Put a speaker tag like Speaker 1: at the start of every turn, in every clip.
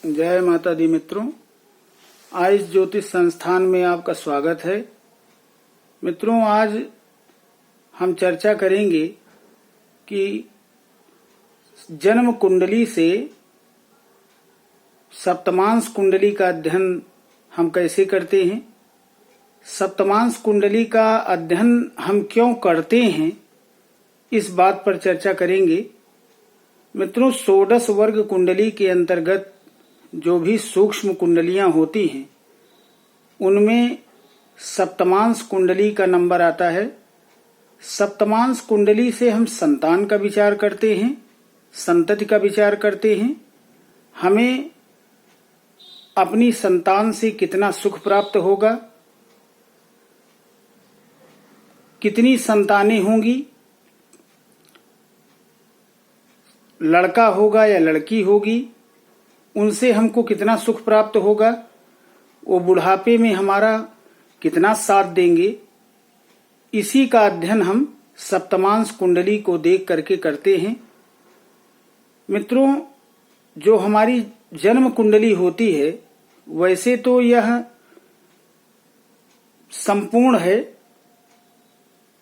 Speaker 1: जय माता दी मित्रों, आयुष ज्योतिष संस्थान में आपका स्वागत है। मित्रों, आज हम चर्चा करेंगे कि जन्म कुंडली से सप्तमांश कुंडली का अध्ययन हम कैसे करते हैं, सप्तमांश कुंडली का अध्ययन हम क्यों करते हैं, इस बात पर चर्चा करेंगे। मित्रों, षोडश वर्ग कुंडली के अंतर्गत जो भी सूक्ष्म कुंडलियां होती हैं उनमें सप्तमांश कुंडली का नंबर आता है। सप्तमांश कुंडली से हम संतान का विचार करते हैं, संतति का विचार करते हैं। हमें अपनी संतान से कितना सुख प्राप्त होगा, कितनी संतानें होंगी, लड़का होगा या लड़की होगी, उनसे हमको कितना सुख प्राप्त होगा, वो बुढ़ापे में हमारा कितना साथ देंगे, इसी का अध्ययन हम सप्तमांश कुंडली को देख करके करते हैं। मित्रों, जो हमारी जन्म कुंडली होती है वैसे तो यह संपूर्ण है,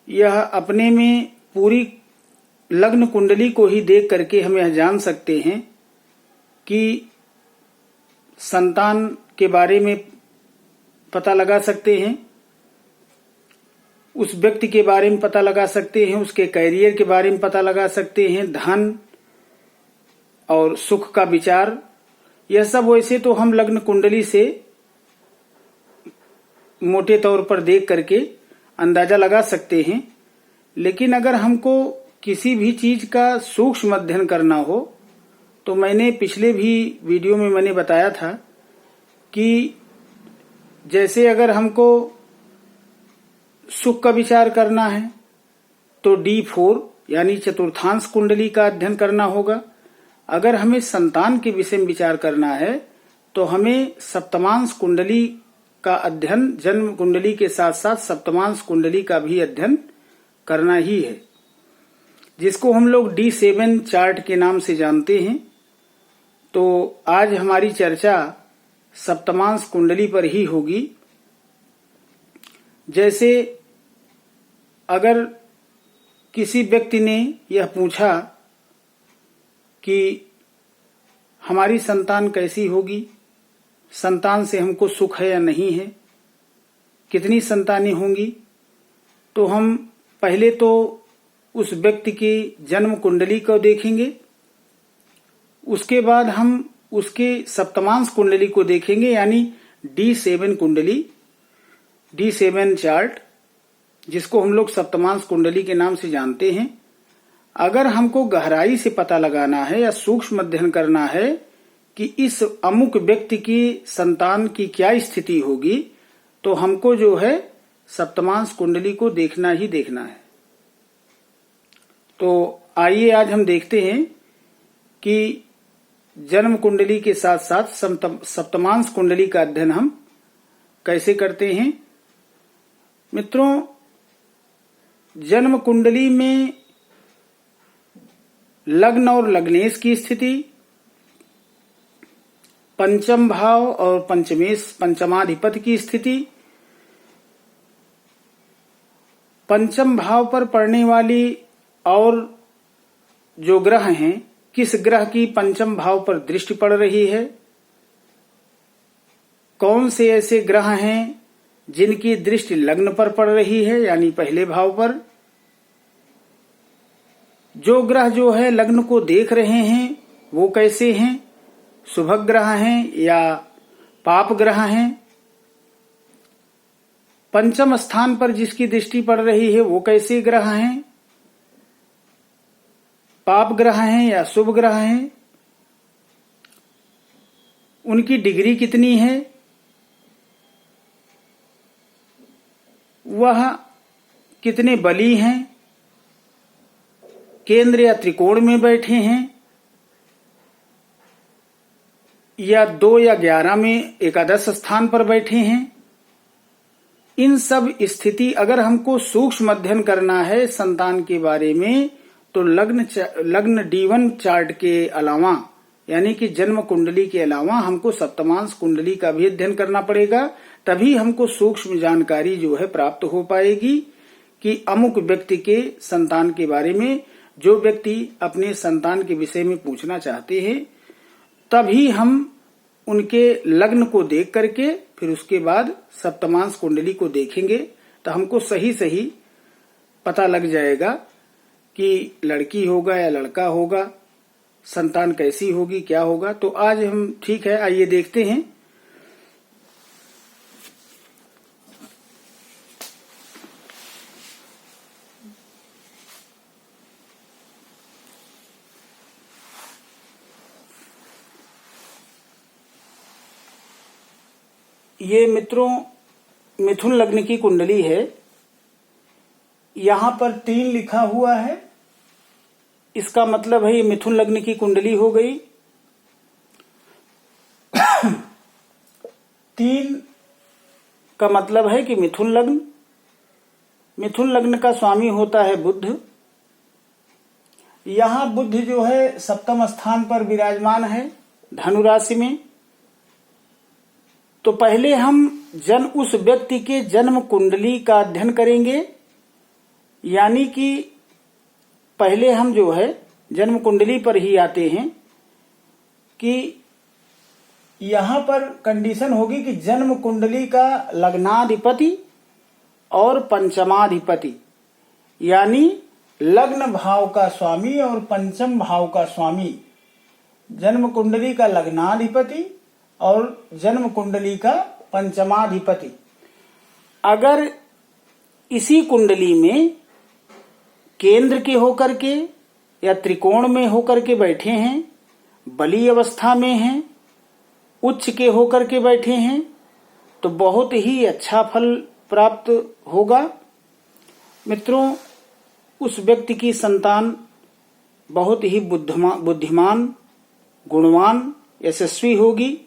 Speaker 1: यह अपने में पूरी लग्न कुंडली को ही देख करके हम यह जान सकते हैं कि संतान के बारे में पता लगा सकते हैं, उस व्यक्ति के बारे में पता लगा सकते हैं, उसके कैरियर के बारे में पता लगा सकते हैं, धन और सुख का विचार, यह सब वैसे तो हम लग्न कुंडली से मोटे तौर पर देख करके अंदाजा लगा सकते हैं। लेकिन अगर हमको किसी भी चीज का सूक्ष्म अध्ययन करना हो तो मैंने पिछले भी वीडियो में मैंने बताया था कि जैसे अगर हमको सुख का विचार करना है तो D4 यानी चतुर्थांश कुंडली का अध्ययन करना होगा। अगर हमें संतान के विषय में विचार करना है तो हमें सप्तमांश कुंडली का अध्ययन, जन्म कुंडली के साथ साथ सप्तमांश कुंडली का भी अध्ययन करना ही है, जिसको हम लोग D7 चार्ट के नाम से जानते हैं। तो आज हमारी चर्चा सप्तमांश कुंडली पर ही होगी। जैसे अगर किसी व्यक्ति ने यह पूछा कि हमारी संतान कैसी होगी, संतान से हमको सुख है या नहीं है, कितनी संतानें होंगी, तो हम पहले तो उस व्यक्ति की जन्म कुंडली को देखेंगे, उसके बाद हम उसके सप्तमांश कुंडली को देखेंगे, यानी D7 कुंडली, D7 चार्ट, जिसको हम लोग सप्तमांश कुंडली के नाम से जानते हैं। अगर हमको गहराई से पता लगाना है या सूक्ष्म अध्ययन करना है कि इस अमुक व्यक्ति की संतान की क्या स्थिति होगी, तो हमको जो है सप्तमांश कुंडली को देखना ही देखना है। तो आइए आज हम देखते हैं कि जन्म कुंडली के साथ साथ सप्तमांश कुंडली का अध्ययन हम कैसे करते हैं। मित्रों, जन्म कुंडली में लग्न और लग्नेश की स्थिति, पंचम भाव और पंचमाधिपति की स्थिति, पंचम भाव पर पड़ने वाली और जो ग्रह हैं, किस ग्रह की पंचम भाव पर दृष्टि पड़ रही है, कौन से ऐसे ग्रह हैं जिनकी दृष्टि लग्न पर पड़ रही है यानी पहले भाव पर, जो ग्रह जो है लग्न को देख रहे हैं वो कैसे हैं, शुभ ग्रह हैं या पाप ग्रह हैं, पंचम स्थान पर जिसकी दृष्टि पड़ रही है वो कैसे ग्रह हैं, पाप ग्रह हैं या शुभ ग्रह हैं, उनकी डिग्री कितनी है, वह कितने बली हैं, केंद्र या त्रिकोण में बैठे हैं या 2 या 11 में एकादश स्थान पर बैठे हैं। इन सब स्थिति अगर हमको सूक्ष्म अध्ययन करना है संतान के बारे में तो लग्न D1 चार्ट के अलावा यानी कि जन्म कुंडली के अलावा हमको सप्तमांश कुंडली का भी अध्ययन करना पड़ेगा, तभी हमको सूक्ष्म जानकारी जो है प्राप्त हो पाएगी कि अमुक व्यक्ति के संतान के बारे में, जो व्यक्ति अपने संतान के विषय में पूछना चाहते हैं, तभी हम उनके लग्न को देख करके फिर उसके बाद सप्तमांश कुंडली को देखेंगे, तो हमको सही सही पता लग जाएगा कि लड़की होगा या लड़का होगा, संतान कैसी होगी, क्या होगा। तो आज हम ठीक है, आइए देखते हैं। ये मित्रों मिथुन लग्न की कुंडली है। यहां पर 3 लिखा हुआ है, इसका मतलब है ये मिथुन लग्न की कुंडली हो गई। 3 का मतलब है कि मिथुन लग्न। मिथुन लग्न का स्वामी होता है बुध। यहां बुध जो है सप्तम स्थान पर विराजमान है धनु राशि में। तो पहले हम उस व्यक्ति के जन्म कुंडली का अध्ययन करेंगे, यानी कि पहले हम जो है जन्म कुंडली पर ही आते हैं कि यहां पर कंडीशन होगी कि जन्म कुंडली का लग्नाधिपति और पंचमाधिपति, यानी लग्न भाव का स्वामी और पंचम भाव का स्वामी, जन्म कुंडली का लग्नाधिपति और जन्म कुंडली का पंचमाधिपति अगर इसी कुंडली में केंद्र के होकर के या त्रिकोण में होकर के बैठे हैं, बली अवस्था में हैं, उच्च के होकर के बैठे हैं, तो बहुत ही अच्छा फल प्राप्त होगा। मित्रों, उस व्यक्ति की संतान बहुत ही बुद्धिमान, गुणवान, यशस्वी होगी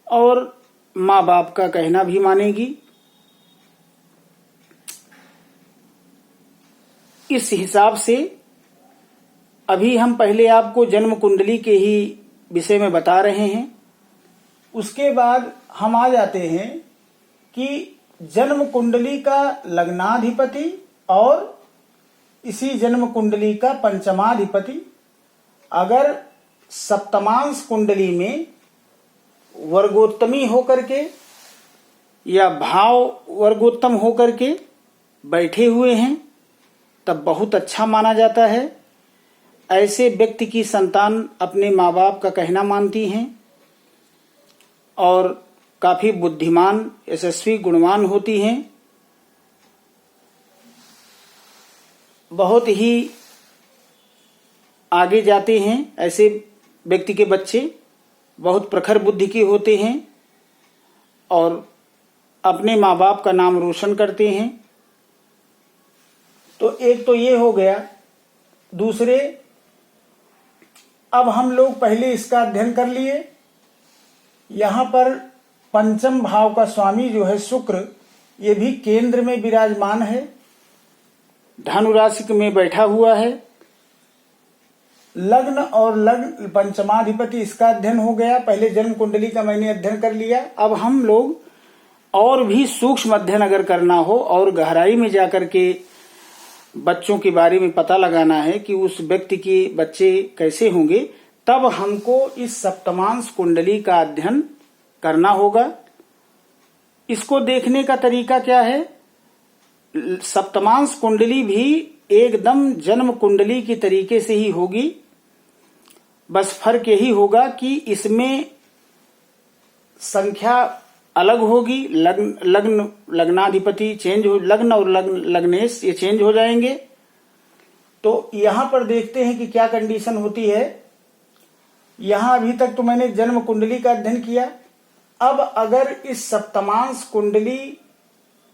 Speaker 1: और माँ बाप का कहना भी मानेगी। इस हिसाब से अभी हम पहले आपको जन्म कुंडली के ही विषय में बता रहे हैं। उसके बाद हम आ जाते हैं कि जन्म कुंडली का लग्नाधिपति और इसी जन्म कुंडली का पंचमाधिपति अगर सप्तमांश कुंडली में वर्गोत्तमी होकर के या भाव वर्गोत्तम होकर के बैठे हुए हैं, तब बहुत अच्छा माना जाता है। ऐसे व्यक्ति की संतान अपने माँ बाप का कहना मानती हैं और काफी बुद्धिमान, यशस्वी, गुणवान होती हैं। बहुत ही आगे जाते हैं। ऐसे व्यक्ति के बच्चे बहुत प्रखर बुद्धि के होते हैं और अपने माँ बाप का नाम रोशन करते हैं। तो एक तो ये हो गया। दूसरे, अब हम लोग पहले इसका अध्ययन कर लिए। यहां पर पंचम भाव का स्वामी जो है शुक्र, ये भी केंद्र में विराजमान है, धनु राशि में बैठा हुआ है। लग्न और लग्न पंचमाधिपति, इसका अध्ययन हो गया। पहले जन्म कुंडली का मैंने अध्ययन कर लिया। अब हम लोग और भी सूक्ष्म अध्ययन अगर करना हो और गहराई में जाकर के बच्चों के बारे में पता लगाना है कि उस व्यक्ति के बच्चे कैसे होंगे, तब हमको इस सप्तमांश कुंडली का अध्ययन करना होगा। इसको देखने का तरीका क्या है? सप्तमांश कुंडली भी एकदम जन्म कुंडली की तरीके से ही होगी। बस फर्क यही होगा कि इसमें संख्या अलग होगी। लग्नाधिपति चेंज हो, लग्न और लग्नेश ये चेंज हो जाएंगे। तो यहां पर देखते हैं कि क्या कंडीशन होती है। यहां अभी तक तो मैंने जन्म कुंडली का अध्ययन किया। अब अगर इस सप्तमांश कुंडली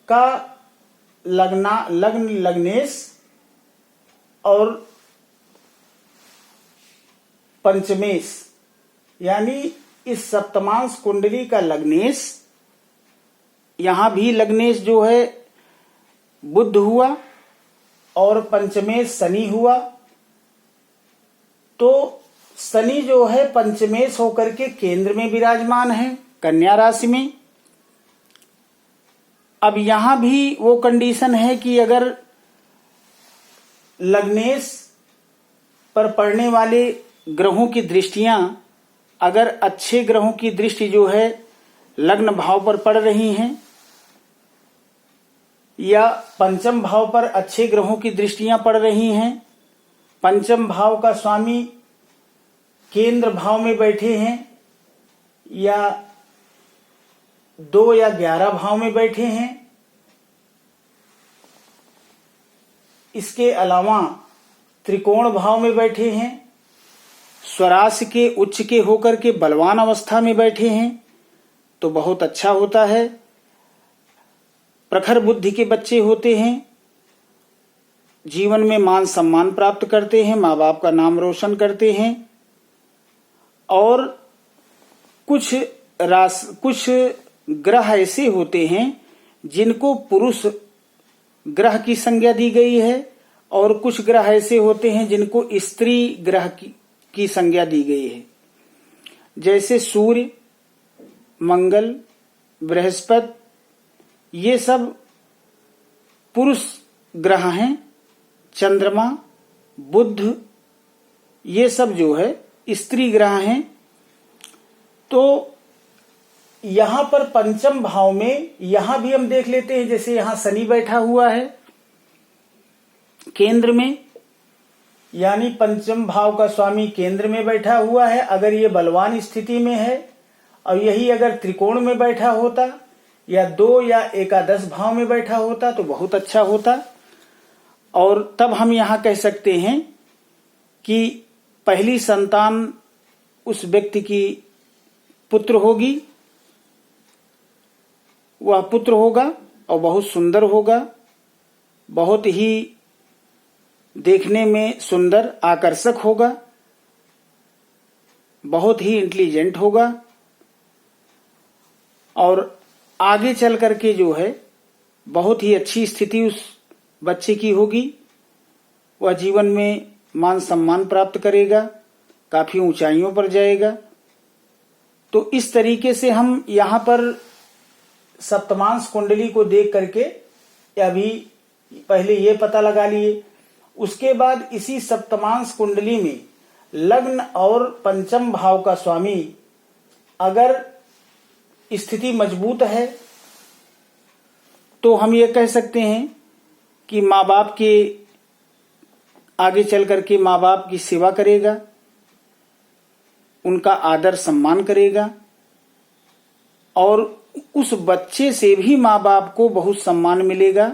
Speaker 1: का लग्न लग्नेश और पंचमेश, यानी इस सप्तमांश कुंडली का लग्नेश, यहां भी लग्नेश जो है बुध हुआ और पंचमेश शनि हुआ, तो शनि जो है पंचमेश होकर के केंद्र में विराजमान है कन्या राशि में। अब यहां भी वो कंडीशन है कि अगर लग्नेश पर पड़ने वाले ग्रहों की दृष्टियां, अगर अच्छे ग्रहों की दृष्टि जो है लग्न भाव पर पड़ रही हैं या पंचम भाव पर अच्छे ग्रहों की दृष्टियां पड़ रही हैं, पंचम भाव का स्वामी केंद्र भाव में बैठे हैं या 2 या 11 भाव में बैठे हैं, इसके अलावा त्रिकोण भाव में बैठे हैं, स्वराशि के उच्च के होकर के बलवान अवस्था में बैठे हैं, तो बहुत अच्छा होता है। प्रखर बुद्धि के बच्चे होते हैं, जीवन में मान सम्मान प्राप्त करते हैं, माँ बाप का नाम रोशन करते हैं। और कुछ ग्रह ऐसे होते हैं जिनको पुरुष ग्रह की संज्ञा दी गई है और कुछ ग्रह ऐसे होते हैं जिनको स्त्री ग्रह की संज्ञा दी गई है। जैसे सूर्य, मंगल, बृहस्पति, ये सब पुरुष ग्रह हैं। चंद्रमा, बुध, ये सब जो है स्त्री ग्रह हैं। तो यहां पर पंचम भाव में यहां भी हम देख लेते हैं, जैसे यहां शनि बैठा हुआ है केंद्र में, यानी पंचम भाव का स्वामी केंद्र में बैठा हुआ है। अगर ये बलवान स्थिति में है और यही अगर त्रिकोण में बैठा होता या 2 या एकादश भाव में बैठा होता तो बहुत अच्छा होता। और तब हम यहां कह सकते हैं कि पहली संतान उस व्यक्ति की पुत्र होगी, वह पुत्र होगा और बहुत सुंदर होगा, बहुत ही देखने में सुंदर आकर्षक होगा, बहुत ही इंटेलिजेंट होगा और आगे चल करके जो है बहुत ही अच्छी स्थिति उस बच्चे की होगी। वह जीवन में मान सम्मान प्राप्त करेगा, काफी ऊंचाइयों पर जाएगा। तो इस तरीके से हम यहां पर सप्तमांश कुंडली को देख करके अभी पहले ये पता लगा लिए। उसके बाद इसी सप्तमांश कुंडली में लग्न और पंचम भाव का स्वामी अगर स्थिति मजबूत है तो हम ये कह सकते हैं कि माँ बाप के आगे चल करके माँ बाप की सेवा करेगा, उनका आदर सम्मान करेगा और उस बच्चे से भी माँ बाप को बहुत सम्मान मिलेगा,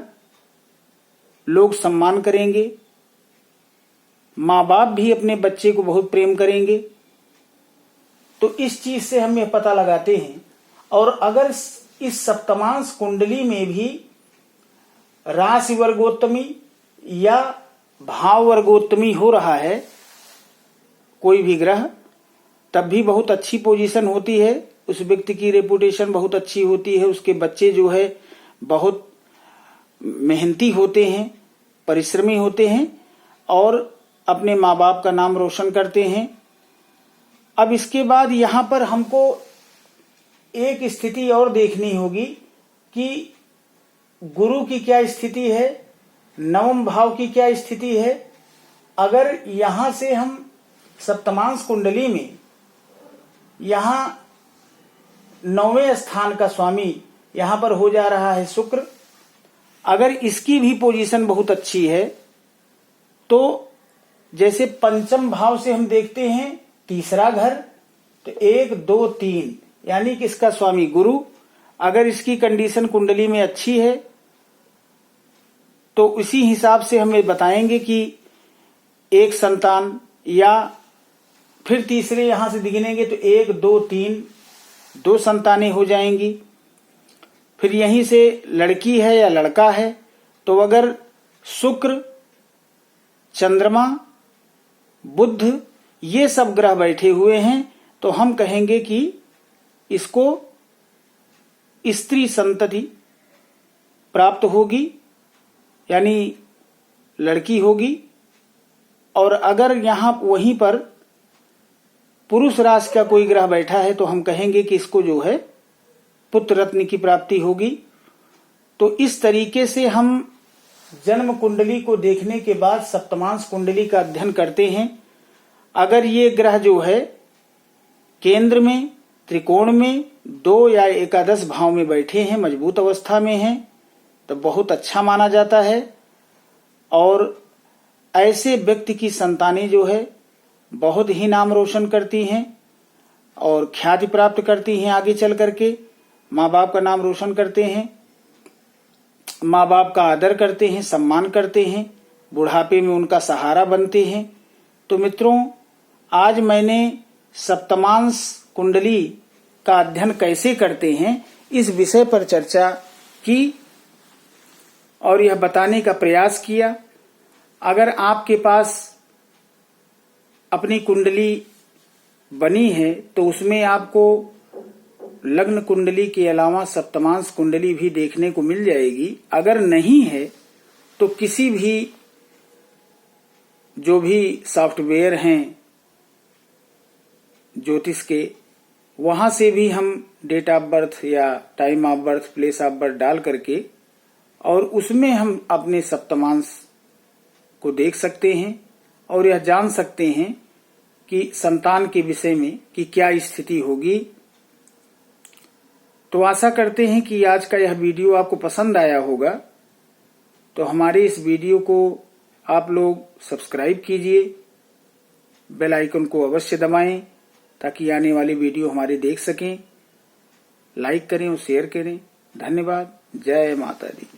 Speaker 1: लोग सम्मान करेंगे, माँ बाप भी अपने बच्चे को बहुत प्रेम करेंगे। तो इस चीज से हम ये पता लगाते हैं। और अगर इस सप्तमांश कुंडली में भी राशि वर्गोत्तमी या भाव वर्गोत्तमी हो रहा है कोई भी ग्रह, तब भी बहुत अच्छी पोजीशन होती है, उस व्यक्ति की रेपुटेशन बहुत अच्छी होती है, उसके बच्चे जो है बहुत मेहनती होते हैं, परिश्रमी होते हैं और अपने माँ बाप का नाम रोशन करते हैं। अब इसके बाद यहां पर हमको एक स्थिति और देखनी होगी कि गुरु की क्या स्थिति है, नवम भाव की क्या स्थिति है। अगर यहां से हम सप्तमांश कुंडली में यहां 9वें स्थान का स्वामी यहां पर हो जा रहा है शुक्र, अगर इसकी भी पोजीशन बहुत अच्छी है तो जैसे पंचम भाव से हम देखते हैं तीसरा घर, तो 1 2 3 यानी कि इसका स्वामी गुरु, अगर इसकी कंडीशन कुंडली में अच्छी है तो उसी हिसाब से हमें बताएंगे कि एक संतान या फिर तीसरे यहां से गिनेंगे तो 1 2 3 2 संतानें हो जाएंगी। फिर यहीं से लड़की है या लड़का है तो अगर शुक्र, चंद्रमा, बुध ये सब ग्रह बैठे हुए हैं तो हम कहेंगे कि इसको स्त्री संतति प्राप्त होगी, यानी लड़की होगी। और अगर यहां वहीं पर पुरुष राशि का कोई ग्रह बैठा है तो हम कहेंगे कि इसको जो है पुत्र रत्न की प्राप्ति होगी। तो इस तरीके से हम जन्म कुंडली को देखने के बाद सप्तमांश कुंडली का अध्ययन करते हैं। अगर ये ग्रह जो है केंद्र में, त्रिकोण में, 2 या एकादश भाव में बैठे हैं, मजबूत अवस्था में हैं, तो बहुत अच्छा माना जाता है। और ऐसे व्यक्ति की संतानें जो है बहुत ही नाम रोशन करती हैं और ख्याति प्राप्त करती हैं। आगे चल करके माँ बाप का नाम रोशन करते हैं, माँ बाप का आदर करते हैं, सम्मान करते हैं, बुढ़ापे में उनका सहारा बनते हैं। तो मित्रों, आज मैंने सप्तमांश कुंडली का अध्ययन कैसे करते हैं इस विषय पर चर्चा की और यह बताने का प्रयास किया। अगर आपके पास अपनी कुंडली बनी है तो उसमें आपको लग्न कुंडली के अलावा सप्तमांश कुंडली भी देखने को मिल जाएगी। अगर नहीं है तो किसी भी जो भी सॉफ्टवेयर हैं ज्योतिष के, वहां से भी हम डेट ऑफ बर्थ या time of birth, place of birth डाल करके और उसमें हम अपने सप्तमांश को देख सकते हैं और यह जान सकते हैं कि संतान के विषय में कि क्या स्थिति होगी। तो आशा करते हैं कि आज का यह वीडियो आपको पसंद आया होगा। तो हमारे इस वीडियो को आप लोग सब्सक्राइब कीजिए, बेल आइकन को अवश्य दबाएं ताकि आने वाली वीडियो हमारे देख सकें। लाइक करें और शेयर करें। धन्यवाद। जय माता दी।